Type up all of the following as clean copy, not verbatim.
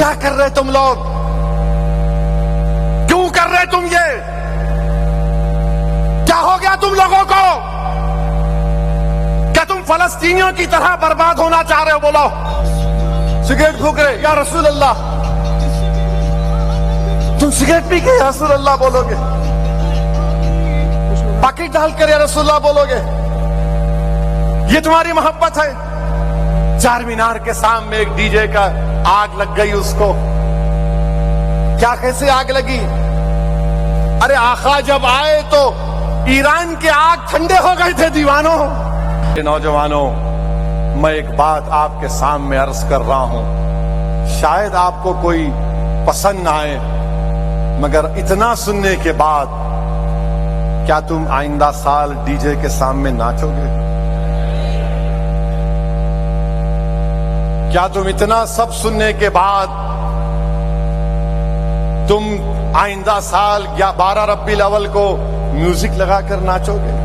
کیا کر رہے تم لوگ؟ کیوں کر رہے تم یہ؟ کیا ہو گیا تم لوگوں کو؟ کیا تم فلسطینیوں کی طرح برباد ہونا چاہ رہے ہو؟ بولو. سگریٹ پھونک رہے یا رسول اللہ؟ تم سگریٹ پی کے یا رسول اللہ بولو گے؟ پاکٹ ڈال کر یا رسول اللہ بولو گے؟ یہ تمہاری محبت ہے؟ چار مینار کے سامنے ایک ڈی جے کا آگ لگ گئی اس کو. کیا کیسے آگ لگی؟ ارے آقا جب آئے تو ایران کے آگ ٹھنڈے ہو گئے تھے دیوانوں. نوجوانوں، میں ایک بات آپ کے سامنے عرض کر رہا ہوں، شاید آپ کو کوئی پسند نہ آئے، مگر اتنا سننے کے بعد کیا تم آئندہ سال ڈی جے کے سامنے ناچو گے؟ کیا تم اتنا سب سننے کے بعد تم آئندہ سال یا 12 ربیع الاول کو میوزک لگا کر ناچو گے؟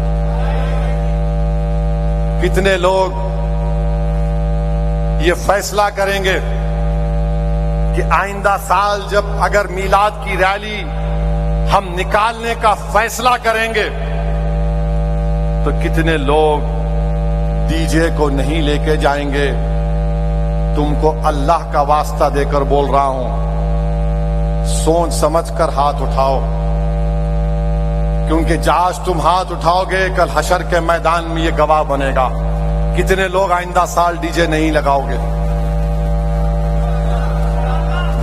کتنے لوگ یہ فیصلہ کریں گے کہ آئندہ سال جب اگر میلاد کی ریلی ہم نکالنے کا فیصلہ کریں گے تو کتنے لوگ ڈی جے کو نہیں لے کے جائیں گے؟ تم کو اللہ کا واسطہ دے کر بول رہا ہوں، سوچ سمجھ کر ہاتھ اٹھاؤ، کیونکہ آج تم ہاتھ اٹھاؤ گے کل حشر کے میدان میں یہ گواہ بنے گا. کتنے لوگ آئندہ سال ڈی جے نہیں لگاؤ گے؟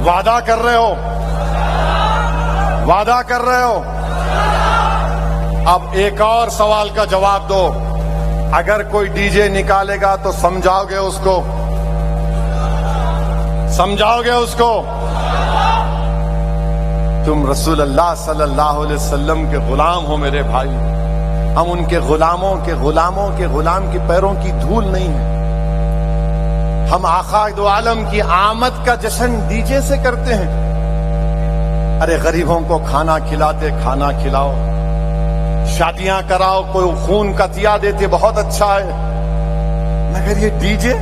وعدہ کر رہے ہو؟ وعدہ کر رہے ہو؟ اب ایک اور سوال کا جواب دو. اگر کوئی ڈی جے نکالے گا تو سمجھاؤ گے اس کو؟ سمجھاؤ گے اس کو؟ تم رسول اللہ صلی اللہ علیہ وسلم کے غلام ہو میرے بھائی. ہم ان کے غلاموں کے غلام کی پیروں کی دھول نہیں ہیں. ہم آقا دو عالم کی آمد کا جشن ڈی جے سے کرتے ہیں. ارے غریبوں کو کھانا کھلاتے، کھانا کھلاؤ، شادیاں کراؤ، کوئی خون کا عطیہ دیتے، بہت اچھا ہے. مگر یہ ڈی جے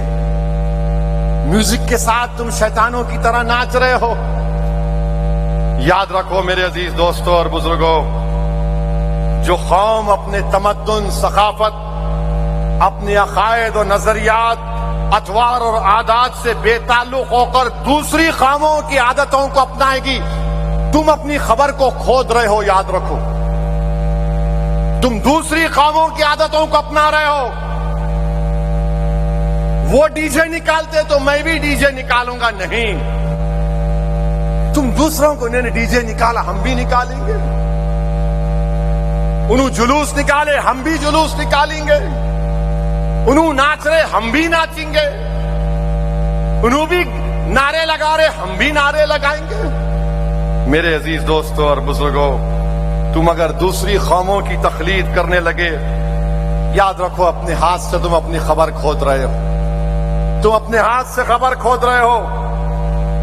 میوزک کے ساتھ تم شیطانوں کی طرح ناچ رہے ہو. یاد رکھو میرے عزیز دوستوں اور بزرگوں، جو قوم اپنے تمدن، ثقافت، اپنے عقائد و نظریات، اطوار اور عادات سے بے تعلق ہو کر دوسری قوموں کی عادتوں کو اپنائے گی، تم اپنی خبر کو کھود رہے ہو. یاد رکھو، تم دوسری قوموں کی عادتوں کو اپنا رہے ہو. وہ ڈی جے نکالتے تو میں بھی ڈی جے نکالوں گا؟ نہیں. تم دوسروں کو انہوں نے ڈی جے نکالا، ہم بھی نکالیں گے. انہوں جلوس نکالے، ہم بھی جلوس نکالیں گے. انہوں ناچ رہے، ہم بھی ناچیں گے. انہوں بھی نعرے لگا رہے، ہم بھی نعرے لگائیں گے. میرے عزیز دوستوں اور بزرگوں، تم اگر دوسری قوموں کی تقلید کرنے لگے، یاد رکھو اپنے ہاتھ سے تم اپنی خبر کھود رہے ہو. تم اپنے ہاتھ سے خبر کھود رہے ہو.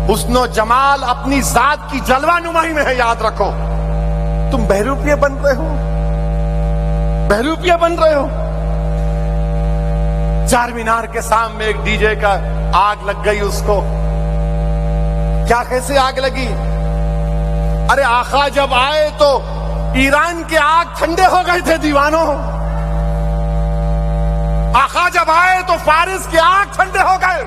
حسن و جمال اپنی ذات کی جلوہ نمائی میں ہے. یاد رکھو، تم بہروپیے بن رہے ہو، بہروپیے بن رہے ہو. چار مینار کے سامنے ایک ڈی جے کا آگ لگ گئی اس کو. کیا کیسے آگ لگی؟ ارے آقا جب آئے تو ایران کے آگ ٹھنڈے ہو گئے تھے دیوانوں. آقا جب آئے تو فارس کے آگ ٹھنڈے ہو گئے.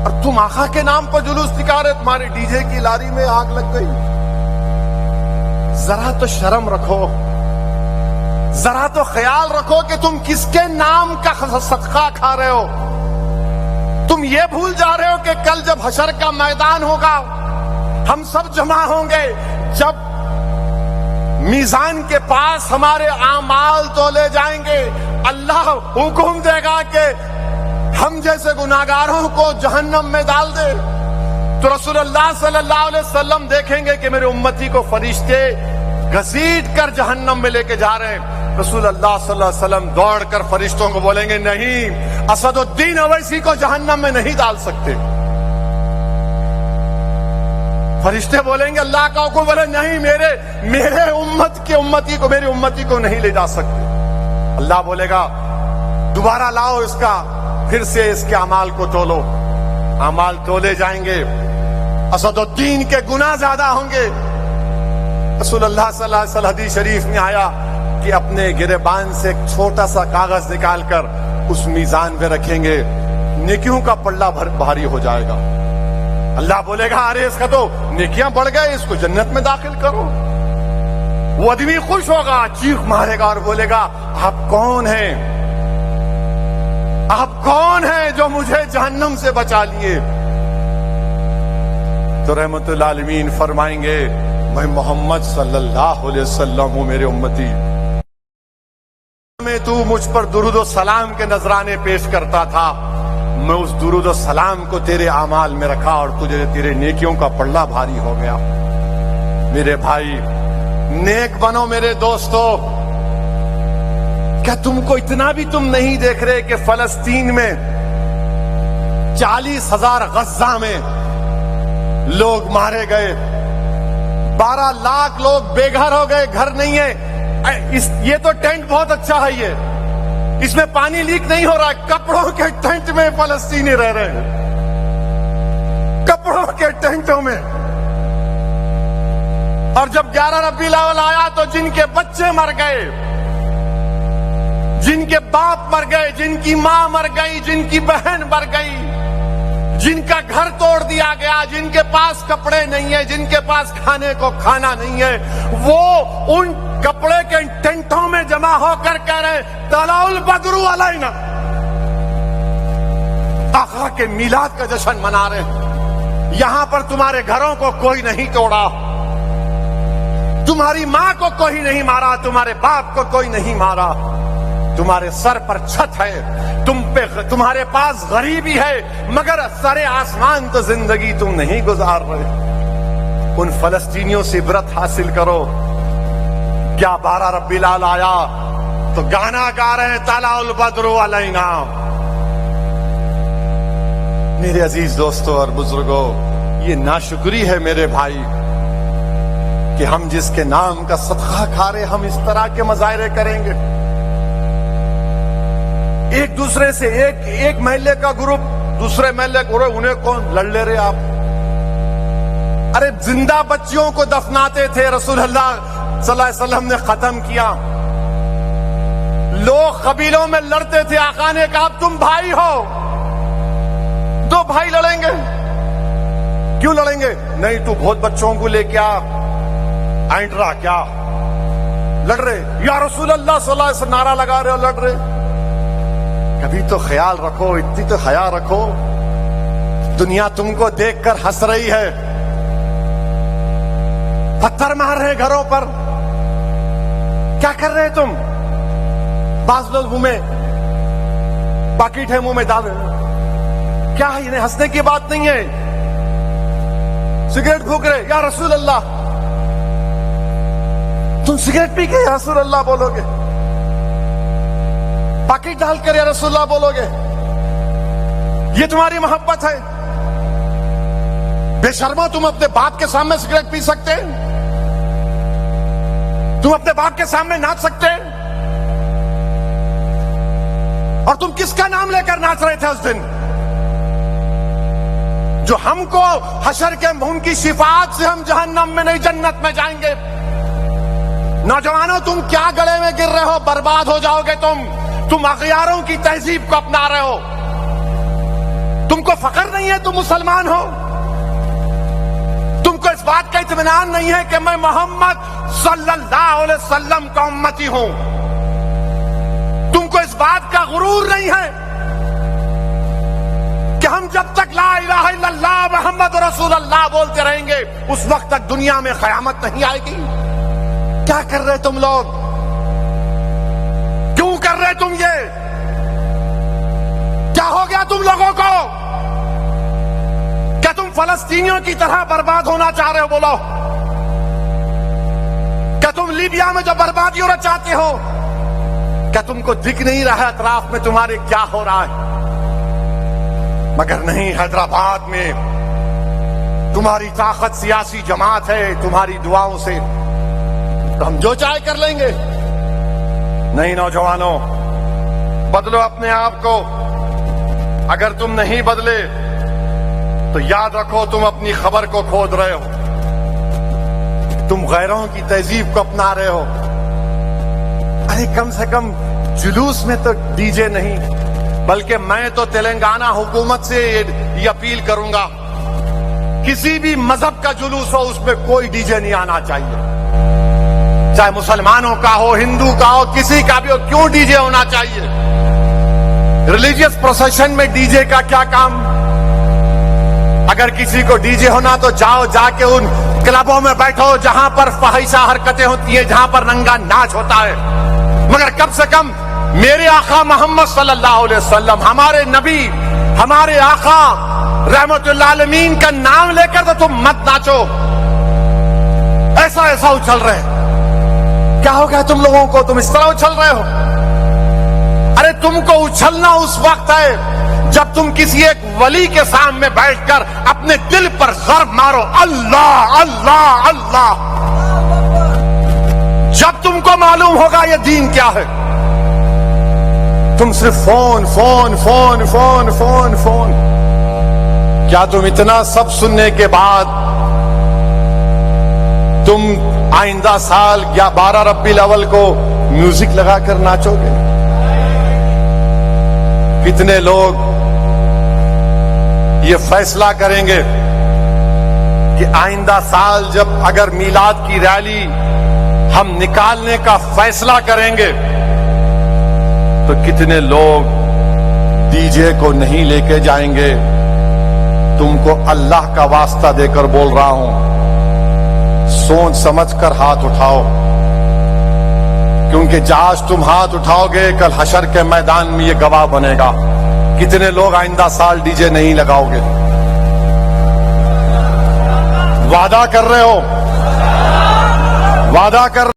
اور تم آقا کے نام پر جلوس نکال رہے، تمہارے ڈی جے کی لاری میں آگ لگ گئی. ذرا تو شرم رکھو، ذرا تو خیال رکھو کہ تم کس کے نام کا صدقہ کھا رہے ہو. تم یہ بھول جا رہے ہو کہ کل جب حشر کا میدان ہوگا، ہم سب جمع ہوں گے. جب میزان کے پاس ہمارے اعمال تولے جائیں گے، اللہ حکم دے گا کہ ہم جیسے گناہگاروں کو جہنم میں ڈال دے. تو رسول اللہ صلی اللہ علیہ وسلم دیکھیں گے کہ میرے امتی کو فرشتے گھسیٹ کر جہنم میں لے کے جا رہے ہیں. رسول اللہ صلی اللہ علیہ وسلم دوڑ کر فرشتوں کو بولیں گے، نہیں، اسد الدین اویسی کو جہنم میں نہیں ڈال سکتے. فرشتے بولیں گے اللہ کا حکم، بولے نہیں، میرے امتی کو نہیں لے جا سکتے. اللہ بولے گا دوبارہ لاؤ اس کا، پھر سے اس کے اعمال کو تولو. اعمال تولے جائیں گے. اسد الدین کے گناہ زیادہ ہوں گے. رسول اللہ صلی اللہ علیہ وسلم حدیث شریف میں آیا کہ اپنے گریبان سے ایک چھوٹا سا کاغذ نکال کر اس میزان پہ رکھیں گے, نیکیوں کا پلڑا بھاری ہو جائے گا. اللہ بولے گا ارے اس کا تو نیکیاں بڑھ گئے, اس کو جنت میں داخل کرو. وہ آدمی خوش ہوگا, چیخ مارے گا اور بولے گا آپ کون ہیں, آپ کون ہیں جو مجھے جہنم سے بچا لیے؟ تو رحمت العالمین فرمائیں گے میں محمد صلی اللہ علیہ وسلم ہوں میرے امتی. میں تو مجھ پر درود و سلام کے نذرانے پیش کرتا تھا, میں اس درود و سلام کو تیرے اعمال میں رکھا اور تجھے تیرے نیکیوں کا پلڑا بھاری ہو گیا. میرے بھائی نیک بنو میرے دوستو. کیا تم کو اتنا بھی تم نہیں دیکھ رہے کہ فلسطین میں 40,000 غزہ میں لوگ مارے گئے, 12 لاکھ لوگ بے گھر ہو گئے, گھر نہیں ہے. یہ تو ٹینٹ بہت اچھا ہے, یہ اس میں پانی لیک نہیں ہو رہا, کپڑوں کے ٹینٹ میں فلسطینی رہ رہے ہیں, کپڑوں کے ٹینٹوں میں. اور جب 11 ربیع الاول آیا تو جن کے بچے مر گئے, جن کے باپ مر گئے, جن کی ماں مر گئی, جن کی بہن مر گئی, جن کا گھر توڑ دیا گیا, جن کے پاس کپڑے نہیں ہیں, جن کے پاس کھانے کو کھانا نہیں ہے, وہ ان کپڑے کے ٹینٹوں میں جمع ہو کر کہہ رہے طلع البدر علینا, آقا کے میلاد کا جشن منا رہے ہیں. یہاں پر تمہارے گھروں کو کوئی نہیں توڑا, تمہاری ماں کو کوئی نہیں مارا, تمہارے باپ کو کوئی نہیں مارا, تمہارے سر پر چھت ہے, تمہارے پاس غریبی ہے, مگر سر آسمان تو زندگی تم نہیں گزار رہے. ان فلسطینیوں سے عبرت حاصل کرو. کیا 12 ربیع الاول آیا تو گانا گا رہے ہیں طلع البدر علینا. میرے عزیز دوستوں اور بزرگوں, یہ ناشکری ہے میرے بھائی کہ ہم جس کے نام کا صدقہ کھا رہے ہم اس طرح کے مظاہرے کریں گے. ایک دوسرے سے ایک محلے کا گروپ دوسرے محلے کو, انہیں کون لڑ لے رہے آپ؟ ارے زندہ بچیوں کو دفناتے تھے, رسول اللہ صلی اللہ علیہ وسلم نے ختم کیا. لوگ قبیلوں میں لڑتے تھے, آقا نے کہا تم بھائی ہو, 2 بھائی لڑیں گے, کیوں لڑیں گے؟ نہیں تو بہت بچوں کو لے کے اینٹ رہا کیا لڑ رہے, یا رسول اللہ صلی اللہ علیہ وسلم نعرہ لگا رہے اور لڑ رہے. کبھی تو خیال رکھو, اتنی تو حیا رکھو. دنیا تم کو دیکھ کر ہنس رہی ہے, پتھر مار رہے گھروں پر, کیا کر رہے تم؟ بعض لوگ منہ میں پاکٹ ہے, منہ میں ڈال رہے, کیا ہے انہیں ہنسنے کی بات نہیں ہے. سگریٹ پھونک رہے, یا رسول اللہ, تم سگریٹ پی کے یا رسول اللہ بولو گے؟ پاکٹ ڈال کر یا رسول اللہ بولو گے؟ یہ تمہاری محبت ہے؟ بے شرمو, تم اپنے باپ کے سامنے سگریٹ پی سکتے, تم اپنے باپ کے سامنے ناچ سکتے, اور تم کس کا نام لے کر ناچ رہے تھے اس دن جو ہم کو حشر کے ان کی شفاعت سے ہم جہنم میں نہیں جنت میں جائیں گے. نوجوانوں تم کیا گلے میں گر رہے ہو, برباد ہو جاؤ گے تم اغیاروں کی تہذیب کو اپنا رہے ہو. تم کو فخر نہیں ہے تم مسلمان ہو, تم کو اس بات کا اطمینان نہیں ہے کہ میں محمد صلی اللہ علیہ وسلم کا امتی ہوں, تم کو اس بات کا غرور نہیں ہے کہ ہم جب تک لا الہ الا اللہ محمد رسول اللہ بولتے رہیں گے اس وقت تک دنیا میں قیامت نہیں آئے گی. کیا کر رہے تم لوگ, کیوں کر رہے تم یہ, کیا ہو گیا تم لوگوں کو؟ کیا تم فلسطینیوں کی طرح برباد ہونا چاہ رہے ہو؟ بولو, کیا تم لیبیا میں جو بربادی ہونا چاہتے ہو, کیا تم کو دکھ نہیں رہا اطراف میں تمہارے کیا ہو رہا ہے؟ مگر نہیں, حیدرآباد میں تمہاری طاقت سیاسی جماعت ہے, تمہاری دعاؤں سے تو ہم جو چاہے کر لیں گے. نہیں نوجوانوں, بدلو اپنے آپ کو. اگر تم نہیں بدلے تو یاد رکھو تم اپنی خبر کو کھود رہے ہو، تم غیروں کی تہذیب کو اپنا رہے ہو۔ ارے کم سے کم جلوس میں تو ڈی جے نہیں، بلکہ میں تو تلنگانہ حکومت سے یہ اپیل کروں گا، کسی بھی مذہب کا جلوس ہو اس میں کوئی ڈی جے نہیں آنا چاہیے، چاہے مسلمانوں کا ہو، ہندو کا ہو، کسی کا بھی ہو، کیوں ڈی جے ہونا چاہیے؟ ریلیجیس پروسیشن میں ڈی جے کا کیا کام؟ اگر کسی کو ڈی جے ہونا تو جاؤ، جا کے ان کلبوں میں بیٹھو جہاں پر فحشہ حرکتیں ہوتی ہیں، جہاں پر ننگا ناچ ہوتا ہے، مگر کم سے کم میرے آقا محمد صلی اللہ علیہ وسلم، ہمارے نبی، ہمارے آقا رحمت اللہ عالمین کا نام لے کر تو تم مت ناچو، ایسا اچھل رہے ہیں۔ کیا ہو گیا تم لوگوں کو؟ تم اس طرح اچھل رہے ہو؟ ارے تم کو اچھلنا اس وقت ہے جب تم کسی ایک ولی کے سامنے بیٹھ کر اپنے دل پر ضرب مارو، اللہ اللہ اللہ، جب تم کو معلوم ہوگا یہ دین کیا ہے۔ تم صرف phone phone phone phone phone phone, کیا تم اتنا سب سننے کے بعد تم آئندہ سال یا 12 ربیع الاول کو میوزک لگا کر ناچو گے؟ کتنے لوگ یہ فیصلہ کریں گے کہ آئندہ سال جب اگر میلاد کی ریلی ہم نکالنے کا فیصلہ کریں گے تو کتنے لوگ ڈی جے کو نہیں لے کے جائیں گے؟ تم کو اللہ کا واسطہ دے کر بول رہا ہوں، سوچ سمجھ کر ہاتھ اٹھاؤ، کیونکہ آج تم ہاتھ اٹھاؤ گے کل حشر کے میدان میں یہ گواہ بنے گا۔ کتنے لوگ آئندہ سال ڈی جے نہیں لگاؤ گے؟ وعدہ کر رہے ہو؟ وعدہ کر